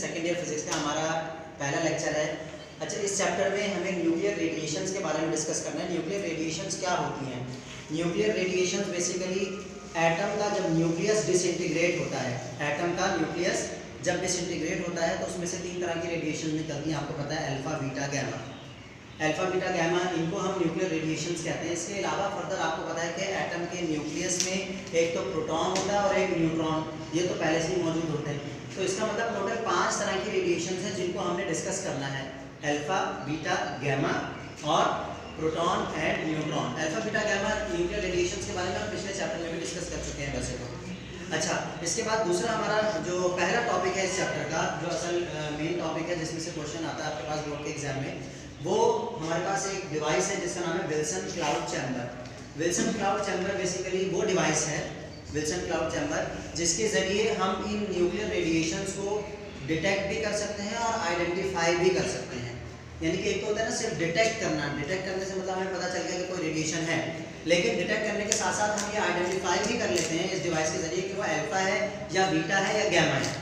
Second year physics का हमारा पहला लेक्चर है। अच्छा, इस चैप्टर में हमें न्यूक्लियर रेडिएशंस के बारे में डिस्कस करना है। न्यूक्लियर रेडिएशंस क्या होती हैं? न्यूक्लियर रेडिएशंस बेसिकली एटम का जब न्यूक्लियस डिसइंटीग्रेट होता है, एटम का न्यूक्लियस जब डिसइंटीग्रेट होता है तो उसमें से 3 तरह की रेडिएशन निकलती हैं। आपको पता है alpha, beta, gamma. Alpha, beta, gamma, इनको हम न्यूक्लियर रेडिएशंस कहते हैं। इसके अलावा फर्दर आपको पता है कि एटम के न्यूक्लियस में एक तो प्रोटॉन होता है और एक न्यूट्रॉन, ये तो पहले से ही मौजूद होते हैं। तो इसका मतलब टोटल 5 तरह की रेडिएशंस हैं जिनको हमने डिस्कस करना है। अल्फा, बीटा, गैमा और proton and neutron. Alpha, beta, gamma nuclear radiations के बारे में हम पिछले चैप्टर में भी डिस्कस कर चुके हैं वैसे तो। अच्छा, इसके बाद दूसरा हमारा जो पहला टॉपिक है इस चैप्टर का, जो असल मेन टॉपिक है जिसमें से क्वेश्चन आता है आपके पास बोर्ड के एग्जाम में, वो हमारे पास एक डिवाइस है जिसका नाम है Wilson cloud chamber. Wilson cloud chamber basically वो डिवाइस है, विल्सन क्लाउड चैम्बर, जिसके ज़रिए हम इन न्यूक्लियर रेडिएशंस को डिटेक्ट भी कर सकते हैं और आइडेंटिफाई भी कर सकते हैं। यानी कि एक तो होता है ना सिर्फ डिटेक्ट करना, डिटेक्ट करने से मतलब हमें पता चल गया कि कोई रेडिएशन है, लेकिन डिटेक्ट करने के साथ साथ हम ये आइडेंटिफाई भी कर लेते हैं इस डिवाइस के ज़रिए कि वो अल्फा है या बीटा है या गैमा है।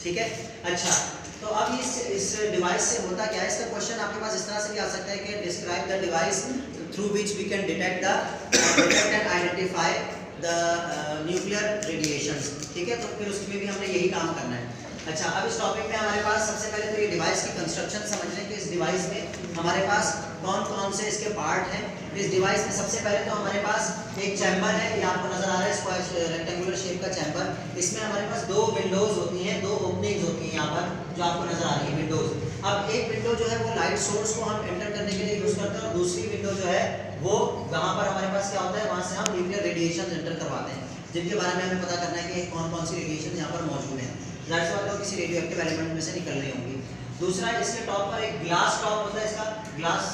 ठीक है। अच्छा, तो अब इस डिवाइस से होता क्या है? इसका क्वेश्चन आपके पास इस तरह से भी आ सकता है कि describe the device through which we can detect and identify the nuclear radiations. ठीक है, तो फिर उसमें भी हमने यही काम करना है। अच्छा, अब इस टॉपिक में हमारे पास सबसे पहले तो ये डिवाइस की कंस्ट्रक्शन समझने कि इस डिवाइस में हमारे पास कौन कौन से इसके पार्ट हैं। इस डिवाइस में सबसे पहले तो हमारे पास एक चैम्बर है, ये आपको नजर आ रहा है स्क्वायर रेक्टेंगुलर शेप का चैम्बर। इसमें हमारे पास 2 विंडोज होती हैं, 2 ओपनिंग्स होती हैं यहाँ पर जो आपको नजर आ रही है विंडोज। अब एक विंडो जो है वो लाइट सोर्स को हम एंटर करने के लिए यूज करते हैं और दूसरी विंडो जो है वो वहाँ पर हमारे पास क्या होता है, वहाँ से हम न्यूक्लियर रेडिएशन एंटर करवाते हैं, जिनके बारे में हमें पता करना है कि कौन कौन सी रेडिएशन यहाँ पर मौजूद है। जाहिर सी बात है किसी रेडियो एक्टिव एलिमेंट में से निकल रही होंगी। दूसरा, इसके टॉप पर एक ग्लास टॉप होता है, इसका ग्लास